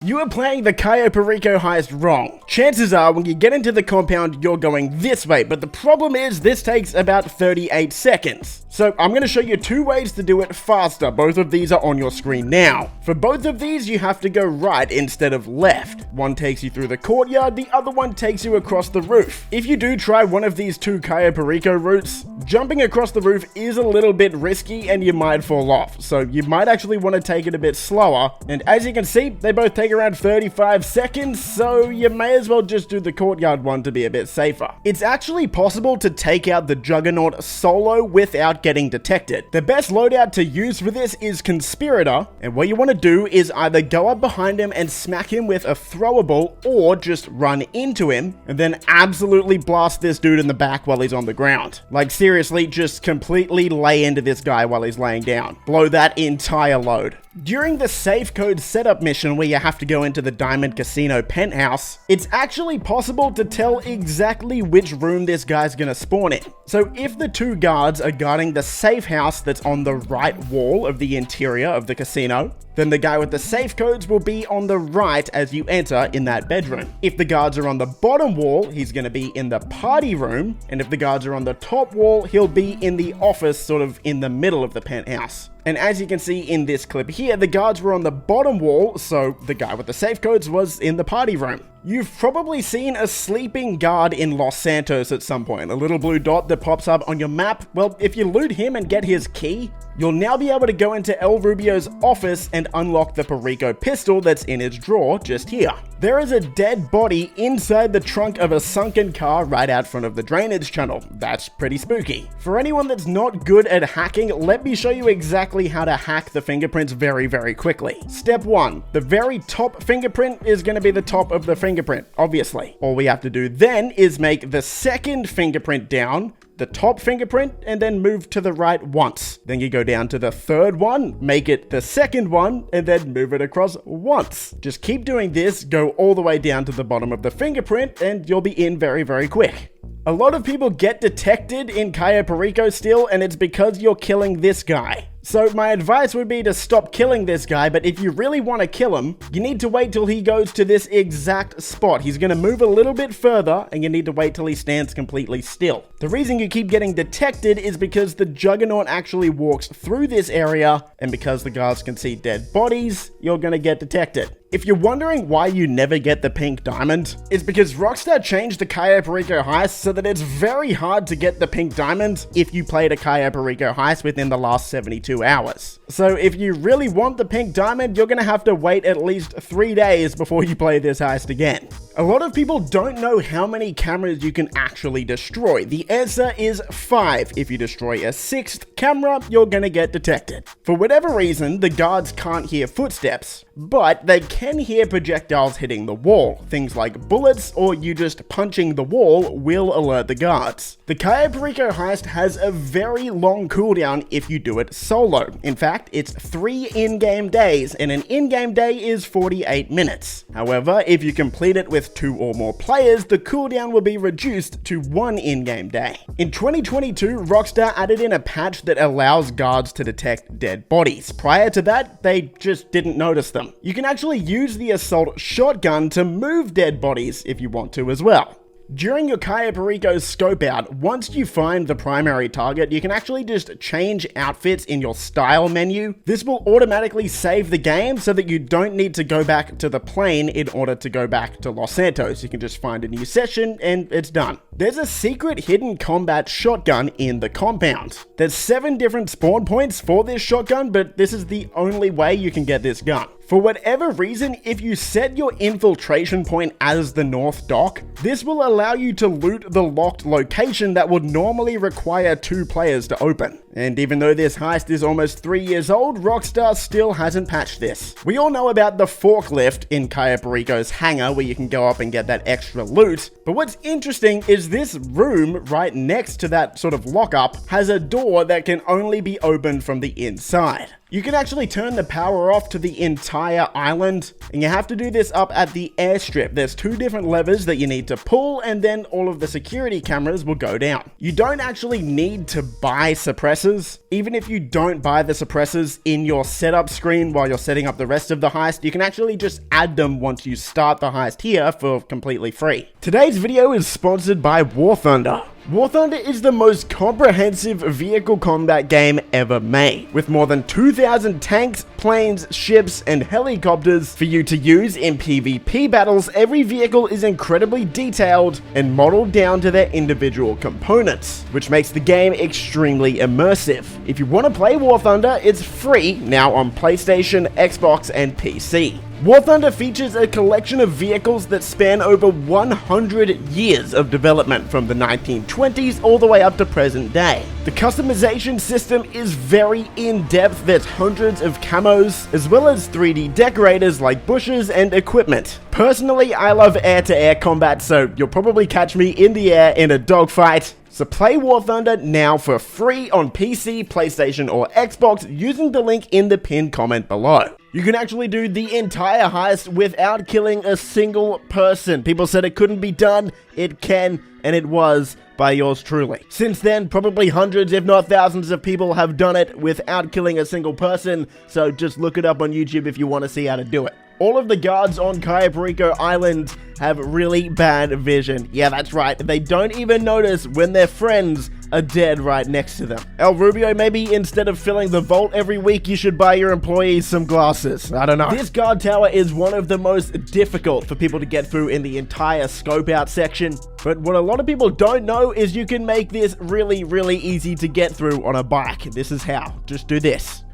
You are playing the Cayo Perico heist wrong. Chances are when you get into the compound, you're going this way, but the problem is this takes about 38 seconds. So I'm going to show you two ways to do it faster. Both of these are on your screen now. For both of these, you have to go right instead of left. One takes you through the courtyard, the other one takes you across the roof. If you do try one of these two Cayo Perico routes, jumping across the roof is a little bit risky and you might fall off. So you might actually want to take it a bit slower. And as you can see, they both take around 35 seconds, so you may as well just do the courtyard one to be a bit safer. It's actually possible to take out the juggernaut solo without getting detected. The best loadout to use for this is Conspirator, and what you want to do is either go up behind him and smack him with a throwable, or just run into him and then absolutely blast this dude in the back while he's on the ground. Like seriously, just completely lay into this guy while he's laying down. Blow that entire load. During the safe code setup mission where you have to go into the Diamond Casino penthouse, it's actually possible to tell exactly which room this guy's gonna spawn in. So if the two guards are guarding the safe house that's on the right wall of the interior of the casino, then the guy with the safe codes will be on the right as you enter in that bedroom. If the guards are on the bottom wall, he's gonna be in the party room, and if the guards are on the top wall, he'll be in the office sort of in the middle of the penthouse. And as you can see in this clip here, the guards were on the bottom wall, so the guy with the safe codes was in the party room. You've probably seen a sleeping guard in Los Santos at some point, a little blue dot that pops up on your map. Well, if you loot him and get his key, you'll now be able to go into El Rubio's office and unlock the Perico pistol that's in his drawer just here. There is a dead body inside the trunk of a sunken car right out front of the drainage tunnel. That's pretty spooky. For anyone that's not good at hacking, let me show you exactly how to hack the fingerprints very quickly. Step 1. The very top fingerprint is going to be the top of the fingerprint, obviously. All we have to do then is make the second fingerprint down, the top fingerprint, and then move to the right once. Then you go down to the third one, make it the second one, and then move it across once. Just keep doing this, go all the way down to the bottom of the fingerprint, and you'll be in very quick. A lot of people get detected in Cayo Perico still, and it's because you're killing this guy. So my advice would be to stop killing this guy, but if you really want to kill him, you need to wait till he goes to this exact spot. He's going to move a little bit further, and you need to wait till he stands completely still. The reason you keep getting detected is because the juggernaut actually walks through this area, and because the guards can see dead bodies, you're going to get detected. If you're wondering why you never get the pink diamond, it's because Rockstar changed the Cayo Perico heist so that it's very hard to get the pink diamond if you played a Cayo Perico heist within the last 72 hours. So if you really want the pink diamond, you're gonna have to wait at least 3 days before you play this heist again. A lot of people don't know how many cameras you can actually destroy. The answer is 5. If you destroy a 6th camera, you're gonna get detected. For whatever reason, the guards can't hear footsteps, but they can hear projectiles hitting the wall. Things like bullets or you just punching the wall will alert the guards. The Cayo Perico heist has a very long cooldown if you do it solo. In fact, it's 3 in-game days, and an in-game day is 48 minutes. However, if you complete it with 2 or more players, the cooldown will be reduced to 1 in-game day. In 2022, Rockstar added in a patch that allows guards to detect dead bodies. Prior to that, they just didn't notice them. You can actually use the assault shotgun to move dead bodies if you want to as well. During your Cayo Perico scope out, once you find the primary target, you can actually just change outfits in your style menu. This will automatically save the game so that you don't need to go back to the plane in order to go back to Los Santos. You can just find a new session and it's done. There's a secret hidden combat shotgun in the compound. There's 7 different spawn points for this shotgun, but this is the only way you can get this gun. For whatever reason, if you set your infiltration point as the North Dock, this will allow you to loot the locked location that would normally require 2 players to open. And even though this heist is almost 3 years old, Rockstar still hasn't patched this. We all know about the forklift in Cayo Perico's hangar where you can go up and get that extra loot, but what's interesting is this room right next to that sort of lockup has a door that can only be opened from the inside. You can actually turn the power off to the entire island, and you have to do this up at the airstrip. There's 2 different levers that you need to pull, and then all of the security cameras will go down. You don't actually need to buy suppressors. Even if you don't buy the suppressors in your setup screen while you're setting up the rest of the heist, you can actually just add them once you start the heist here for completely free. Today's video is sponsored by War Thunder. War Thunder is the most comprehensive vehicle combat game ever made, with more than 2,000 tanks, planes, ships, and helicopters for you to use in PvP battles. Every vehicle is incredibly detailed and modeled down to their individual components, which makes the game extremely immersive. If you want to play War Thunder, it's free now on PlayStation, Xbox, and PC. War Thunder features a collection of vehicles that span over 100 years of development, from the 1920s all the way up to present day. The customization system is very in-depth. There's hundreds of camos, as well as 3D decorators like bushes and equipment. Personally, I love air-to-air combat, so you'll probably catch me in the air in a dogfight. So play War Thunder now for free on PC, PlayStation, or Xbox using the link in the pinned comment below. You can actually do the entire heist without killing a single person. People said it couldn't be done. It can, and it was by yours truly. Since then, probably hundreds, if not thousands of people have done it without killing a single person, so just look it up on YouTube if you want to see how to do it. All of the guards on Cayo Perico Island have really bad vision. Yeah, that's right. They don't even notice when their friends are dead right next to them. El Rubio, maybe instead of filling the vault every week, you should buy your employees some glasses. I don't know. This guard tower is one of the most difficult for people to get through in the entire scope out section. But what a lot of people don't know is you can make this really, really easy to get through on a bike. This is how. Just do this.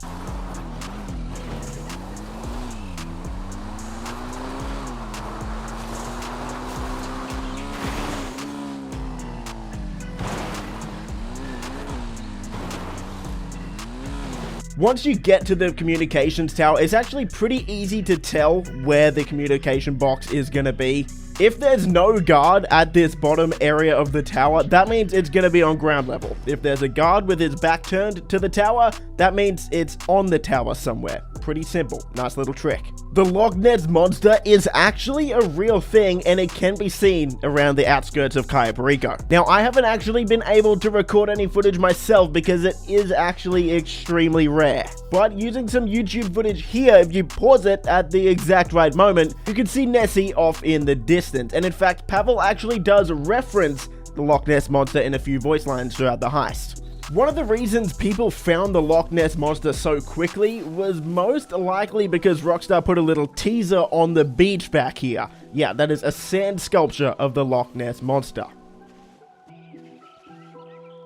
Once you get to the communications tower, it's actually pretty easy to tell where the communication box is going to be. If there's no guard at this bottom area of the tower, that means it's going to be on ground level. If there's a guard with his back turned to the tower, that means it's on the tower somewhere. Pretty simple. Nice little trick. The Loch Ness monster is actually a real thing, and it can be seen around the outskirts of Cayo Perico. Now, I haven't actually been able to record any footage myself because it is actually extremely rare. But using some YouTube footage here, if you pause it at the exact right moment, you can see Nessie off in the distance. And in fact, Pavel actually does reference the Loch Ness monster in a few voice lines throughout the heist. One of the reasons people found the Loch Ness monster so quickly was most likely because Rockstar put a little teaser on the beach back here. Yeah, that is a sand sculpture of the Loch Ness monster.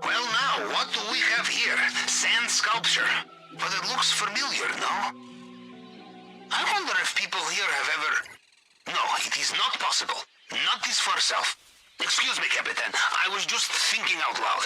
Well now, what do we have here? Sand sculpture. But it looks familiar, no? I wonder if people here have ever... No, it is not possible. Not this for self. Excuse me, Capitan. I was just thinking out loud.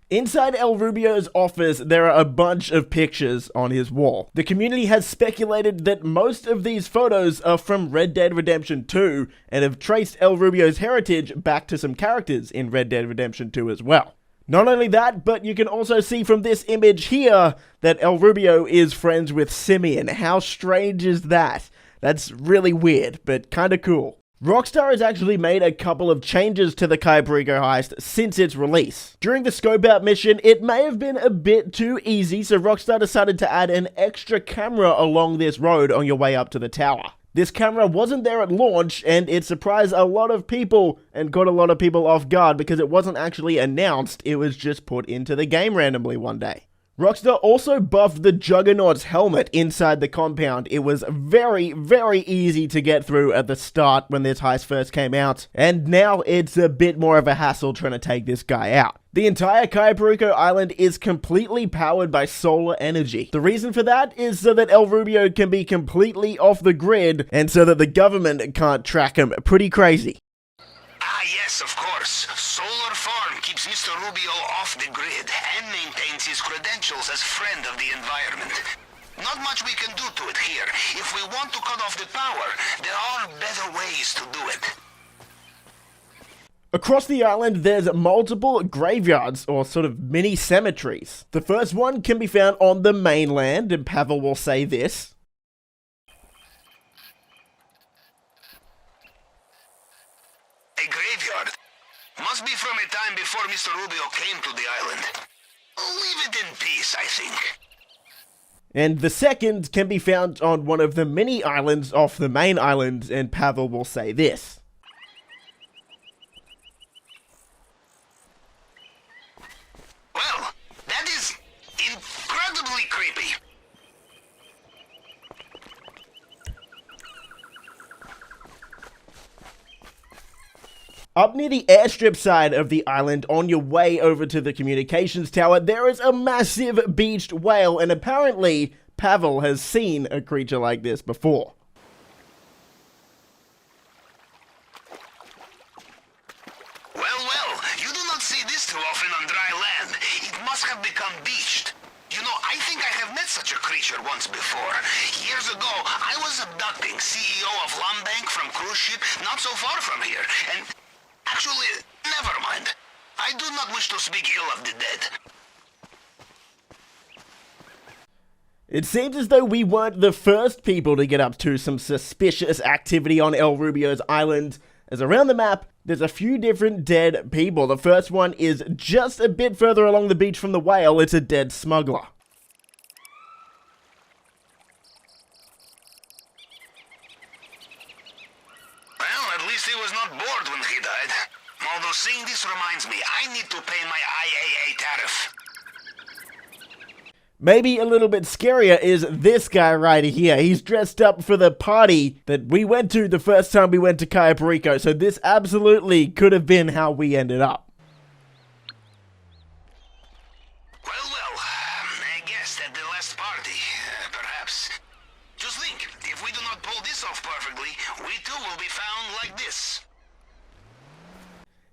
Inside El Rubio's office, there are a bunch of pictures on his wall. The community has speculated that most of these photos are from Red Dead Redemption 2 and have traced El Rubio's heritage back to some characters in Red Dead Redemption 2 as well. Not only that, but you can also see from this image here that El Rubio is friends with Simeon. How strange is that? That's really weird, but kinda cool. Rockstar has actually made a couple of changes to the Cayo Perico heist since its release. During the scope out mission, it may have been a bit too easy, so Rockstar decided to add an extra camera along this road on your way up to the tower. This camera wasn't there at launch, and it surprised a lot of people and got a lot of people off guard because it wasn't actually announced, it was just put into the game randomly one day. Rockstar also buffed the Juggernaut's helmet inside the compound. It was very, very easy to get through at the start when this heist first came out, and now it's a bit more of a hassle trying to take this guy out. The entire Cayo Perico Island is completely powered by solar energy. The reason for that is so that El Rubio can be completely off the grid, and so that the government can't track him. Pretty crazy. Ah, yes, of course. Solar farm keeps Mr. Rubio off the grid and maintains his credentials as friend of the environment. Not much we can do to it here. If we want to cut off the power, there are better ways to do it. Across the island, there's multiple graveyards, or sort of mini cemeteries. The first one can be found on the mainland, and Pavel will say this. A graveyard. Must be from a time before Mr. Rubio came to the island. Leave it in peace, I think. And the second can be found on one of the mini islands off the main island, and Pavel will say this. Well, that is incredibly creepy. Up near the airstrip side of the island, on your way over to the communications tower, there is a massive beached whale, and apparently Pavel has seen a creature like this before. Well, you do not see this too often on dry land. It must have become beached. You know, I think I have met such a creature once before. Years ago, I was abducting CEO of Lumbank from cruise ship not so far from here, and actually, never mind. I do not wish to speak ill of the dead. It seems as though we weren't the first people to get up to some suspicious activity on El Rubio's island, as around the map, there's a few different dead people. The first one is just a bit further along the beach from the whale. It's a dead smuggler. Well, at least he was not bored when he died. Although seeing this reminds me, I need to pay my IAA tariff. Maybe a little bit scarier is this guy right here. He's dressed up for the party that we went to the first time we went to Cayo Perico, so this absolutely could have been how we ended up. Well, I guess at the last party, perhaps. Just think, if we do not pull this off perfectly, we too will be found like this.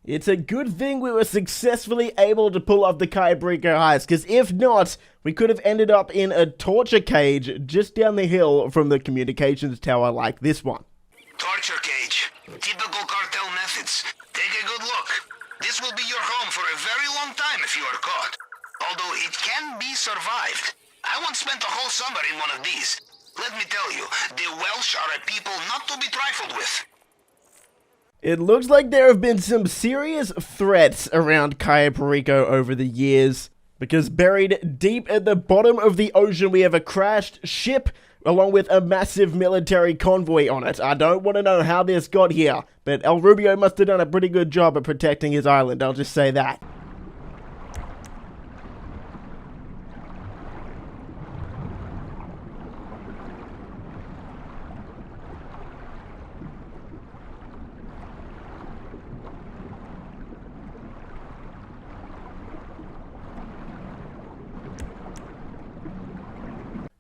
It's a good thing we were successfully able to pull off the Cayo Perico heist, because if not, we could have ended up in a torture cage just down the hill from the communications tower like this one. Torture cage. Typical cartel methods. Take a good look. This will be your home for a very long time if you are caught. Although it can be survived. I once spent a whole summer in one of these. Let me tell you, the Welsh are a people not to be trifled with. It looks like there have been some serious threats around Cayo Perico over the years, because buried deep at the bottom of the ocean we have a crashed ship along with a massive military convoy on it. I don't want to know how this got here, but El Rubio must have done a pretty good job at protecting his island, I'll just say that.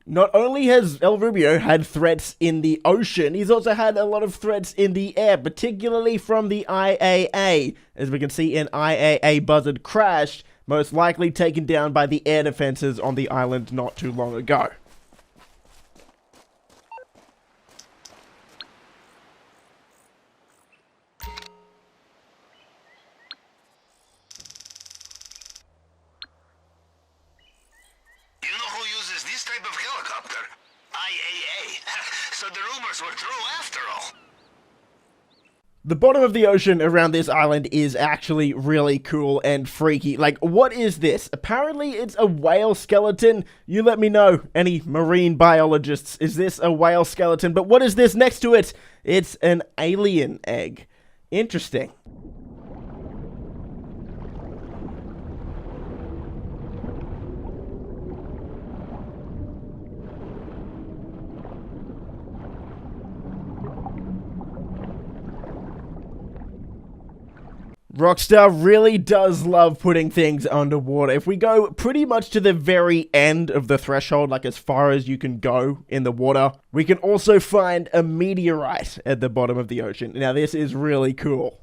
Not only has El Rubio had threats in the ocean, he's also had a lot of threats in the air, particularly from the IAA. As we can see, an IAA buzzard crashed, most likely taken down by the air defenses on the island not too long ago. So the rumors were true after all. The bottom of the ocean around this island is actually really cool and freaky. Like, what is this? Apparently it's a whale skeleton. You let me know, any marine biologists. Is this a whale skeleton? But what is this next to it? It's an alien egg. Interesting. Rockstar really does love putting things underwater. If we go pretty much to the very end of the threshold, like as far as you can go in the water, we can also find a meteorite at the bottom of the ocean. Now this is really cool.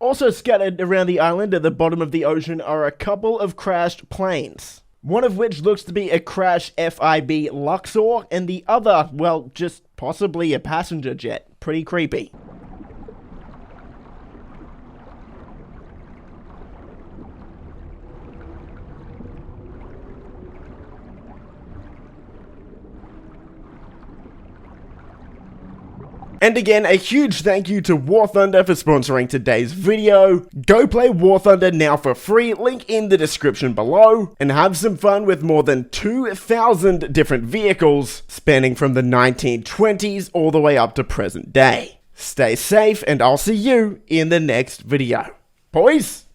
Also scattered around the island at the bottom of the ocean are a couple of crashed planes. One of which looks to be a crash FIB Luxor, and the other, well, just possibly a passenger jet. Pretty creepy. And again, a huge thank you to War Thunder for sponsoring today's video. Go play War Thunder now for free, link in the description below, and have some fun with more than 2,000 different vehicles, spanning from the 1920s all the way up to present day. Stay safe, and I'll see you in the next video. Peace!